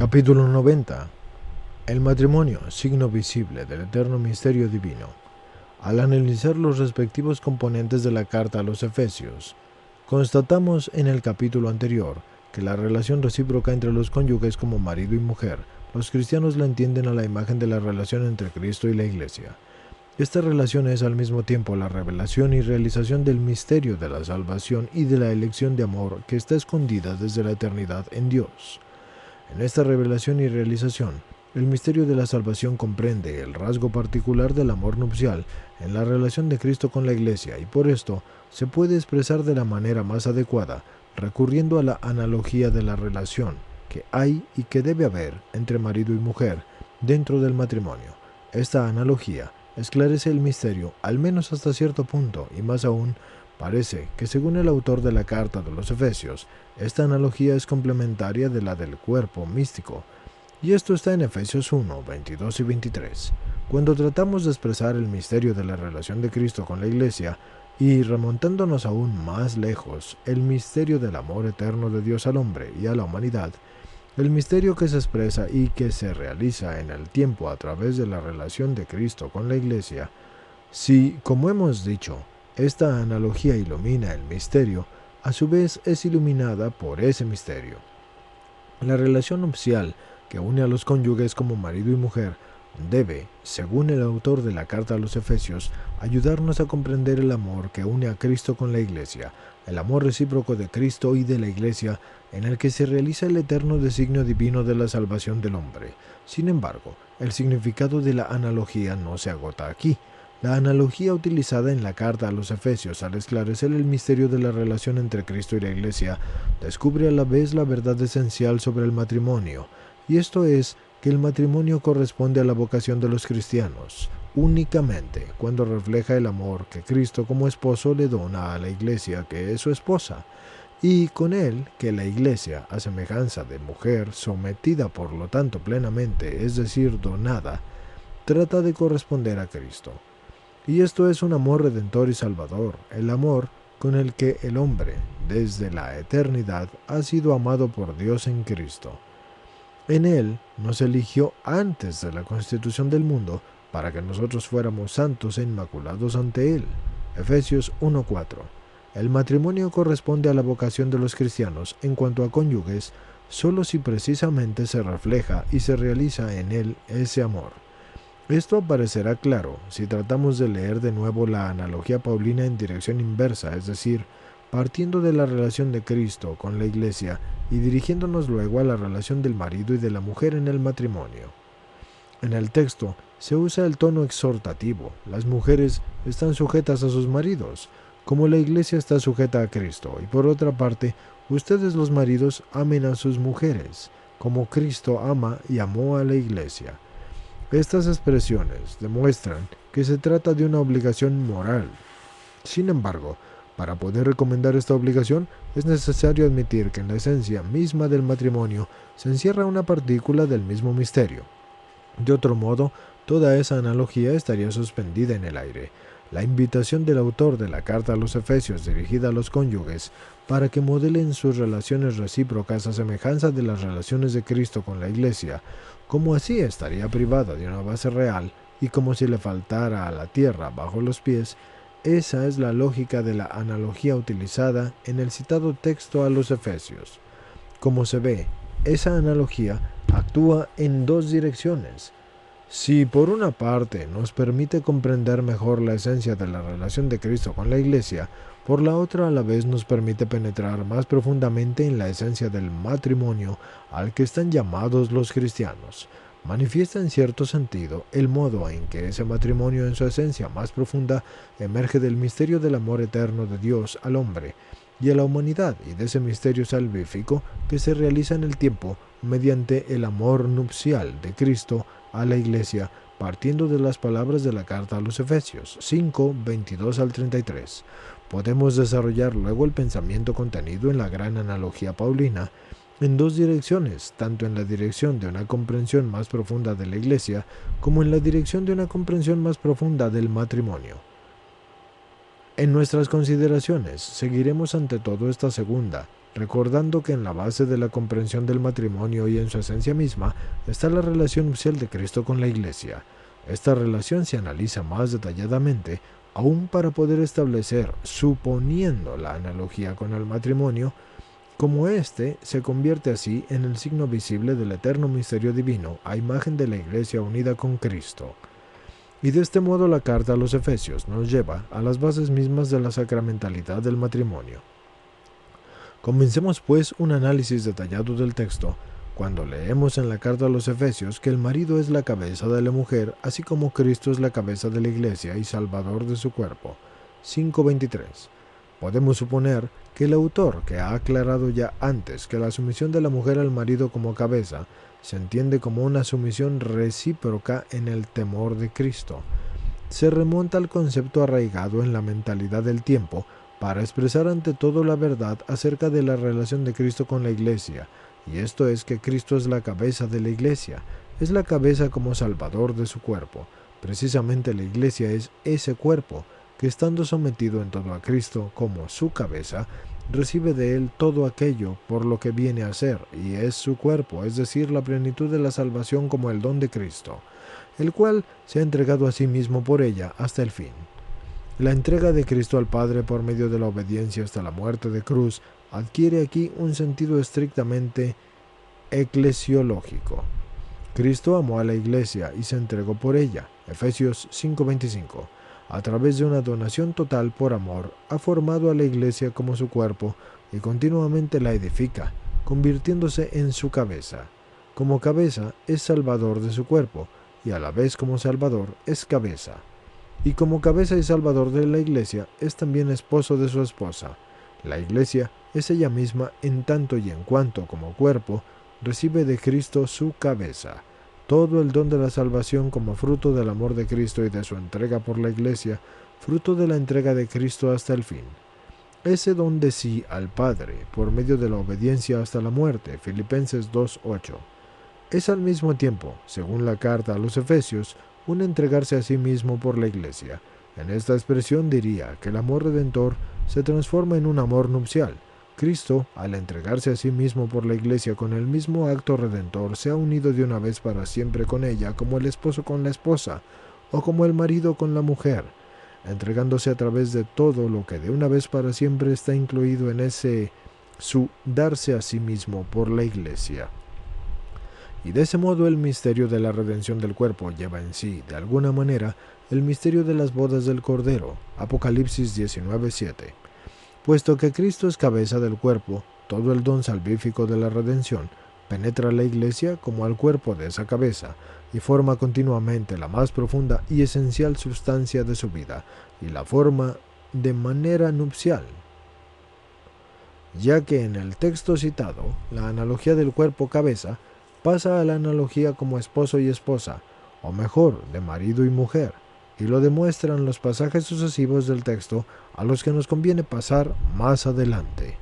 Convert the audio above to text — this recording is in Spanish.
Capítulo 90. El matrimonio, signo visible del eterno misterio divino. Al analizar los respectivos componentes de la carta a los Efesios, constatamos en el capítulo anterior que la relación recíproca entre los cónyuges como marido y mujer, los cristianos la entienden a la imagen de la relación entre Cristo y la Iglesia. Esta relación es al mismo tiempo la revelación y realización del misterio de la salvación y de la elección de amor que está escondida desde la eternidad en Dios. En esta revelación y realización, el misterio de la salvación comprende el rasgo particular del amor nupcial en la relación de Cristo con la Iglesia y por esto se puede expresar de la manera más adecuada, recurriendo a la analogía de la relación que hay y que debe haber entre marido y mujer dentro del matrimonio. Esta analogía esclarece el misterio, al menos hasta cierto punto, y más aún, parece que según el autor de la carta de los Efesios, esta analogía es complementaria de la del cuerpo místico, y esto está en Efesios 1, 22 y 23. Cuando tratamos de expresar el misterio de la relación de Cristo con la Iglesia, y remontándonos aún más lejos, el misterio del amor eterno de Dios al hombre y a la humanidad, el misterio que se expresa y que se realiza en el tiempo a través de la relación de Cristo con la Iglesia, si, como hemos dicho, esta analogía ilumina el misterio, a su vez es iluminada por ese misterio. La relación nupcial que une a los cónyuges como marido y mujer debe, según el autor de la carta a los Efesios, ayudarnos a comprender el amor que une a Cristo con la Iglesia, el amor recíproco de Cristo y de la Iglesia, en el que se realiza el eterno designio divino de la salvación del hombre. Sin embargo, el significado de la analogía no se agota aquí. La analogía utilizada en la carta a los Efesios al esclarecer el misterio de la relación entre Cristo y la Iglesia descubre a la vez la verdad esencial sobre el matrimonio, y esto es que el matrimonio corresponde a la vocación de los cristianos, únicamente cuando refleja el amor que Cristo como esposo le dona a la Iglesia que es su esposa, y con él que la Iglesia, a semejanza de mujer, sometida por lo tanto plenamente, es decir, donada, trata de corresponder a Cristo. Y esto es un amor redentor y salvador, el amor con el que el hombre, desde la eternidad, ha sido amado por Dios en Cristo. En Él nos eligió antes de la constitución del mundo para que nosotros fuéramos santos e inmaculados ante Él. Efesios 1:4. El matrimonio corresponde a la vocación de los cristianos en cuanto a cónyuges, solo si precisamente se refleja y se realiza en Él ese amor. Esto aparecerá claro si tratamos de leer de nuevo la analogía paulina en dirección inversa, es decir, partiendo de la relación de Cristo con la Iglesia y dirigiéndonos luego a la relación del marido y de la mujer en el matrimonio. En el texto se usa el tono exhortativo. Las mujeres están sujetas a sus maridos, como la Iglesia está sujeta a Cristo, y por otra parte, ustedes los maridos amen a sus mujeres, como Cristo ama y amó a la Iglesia. Estas expresiones demuestran que se trata de una obligación moral. Sin embargo, para poder recomendar esta obligación, es necesario admitir que en la esencia misma del matrimonio se encierra una partícula del mismo misterio. De otro modo, toda esa analogía estaría suspendida en el aire. La invitación del autor de la carta a los Efesios dirigida a los cónyuges para que modelen sus relaciones recíprocas a semejanza de las relaciones de Cristo con la Iglesia, como así estaría privada de una base real y como si le faltara a la tierra bajo los pies. Esa es la lógica de la analogía utilizada en el citado texto a los Efesios. Como se ve, esa analogía actúa en dos direcciones. Si por una parte nos permite comprender mejor la esencia de la relación de Cristo con la Iglesia, por la otra a la vez nos permite penetrar más profundamente en la esencia del matrimonio al que están llamados los cristianos. Manifiesta en cierto sentido el modo en que ese matrimonio en su esencia más profunda emerge del misterio del amor eterno de Dios al hombre y a la humanidad y de ese misterio salvífico que se realiza en el tiempo mediante el amor nupcial de Cristo a la Iglesia, partiendo de las palabras de la carta a los Efesios 5, 22 al 33. Podemos desarrollar luego el pensamiento contenido en la gran analogía paulina en dos direcciones, tanto en la dirección de una comprensión más profunda de la Iglesia como en la dirección de una comprensión más profunda del matrimonio. En nuestras consideraciones seguiremos ante todo esta segunda, recordando que en la base de la comprensión del matrimonio y en su esencia misma está la relación nupcial de Cristo con la Iglesia. Esta relación se analiza más detalladamente, aún para poder establecer, suponiendo la analogía con el matrimonio, como éste se convierte así en el signo visible del eterno misterio divino a imagen de la Iglesia unida con Cristo. Y de este modo la carta a los Efesios nos lleva a las bases mismas de la sacramentalidad del matrimonio. Comencemos pues un análisis detallado del texto cuando leemos en la carta a los Efesios que el marido es la cabeza de la mujer, así como Cristo es la cabeza de la Iglesia y salvador de su cuerpo. 5:23. Podemos suponer que el autor, que ha aclarado ya antes que la sumisión de la mujer al marido como cabeza, se entiende como una sumisión recíproca en el temor de Cristo, se remonta al concepto arraigado en la mentalidad del tiempo para expresar ante todo la verdad acerca de la relación de Cristo con la Iglesia, y esto es que Cristo es la cabeza de la Iglesia, es la cabeza como salvador de su cuerpo. Precisamente la Iglesia es ese cuerpo que, estando sometido en todo a Cristo como su cabeza, recibe de él todo aquello por lo que viene a ser, y es su cuerpo, es decir, la plenitud de la salvación como el don de Cristo, el cual se ha entregado a sí mismo por ella hasta el fin. La entrega de Cristo al Padre por medio de la obediencia hasta la muerte de cruz adquiere aquí un sentido estrictamente eclesiológico. Cristo amó a la Iglesia y se entregó por ella, Efesios 5:25. A través de una donación total por amor, ha formado a la Iglesia como su cuerpo y continuamente la edifica, convirtiéndose en su cabeza. Como cabeza es salvador de su cuerpo, y a la vez como salvador es cabeza. Y como cabeza y salvador de la Iglesia es también esposo de su esposa. La Iglesia es ella misma en tanto y en cuanto como cuerpo recibe de Cristo su cabeza. Todo el don de la salvación como fruto del amor de Cristo y de su entrega por la Iglesia, fruto de la entrega de Cristo hasta el fin. Ese don de sí al Padre, por medio de la obediencia hasta la muerte, Filipenses 2:8. Es al mismo tiempo, según la carta a los Efesios, un entregarse a sí mismo por la Iglesia. En esta expresión diría que el amor redentor se transforma en un amor nupcial. Cristo, al entregarse a sí mismo por la Iglesia con el mismo acto redentor, se ha unido de una vez para siempre con ella, como el esposo con la esposa, o como el marido con la mujer, entregándose a través de todo lo que de una vez para siempre está incluido en ese su darse a sí mismo por la Iglesia. Y de ese modo el misterio de la redención del cuerpo lleva en sí, de alguna manera, el misterio de las bodas del Cordero, Apocalipsis 19:7. Puesto que Cristo es cabeza del cuerpo, todo el don salvífico de la redención penetra a la Iglesia como al cuerpo de esa cabeza y forma continuamente la más profunda y esencial sustancia de su vida, y la forma de manera nupcial, ya que en el texto citado, la analogía del cuerpo cabeza pasa a la analogía como esposo y esposa, o mejor, de marido y mujer, y lo demuestran los pasajes sucesivos del texto a los que nos conviene pasar más adelante.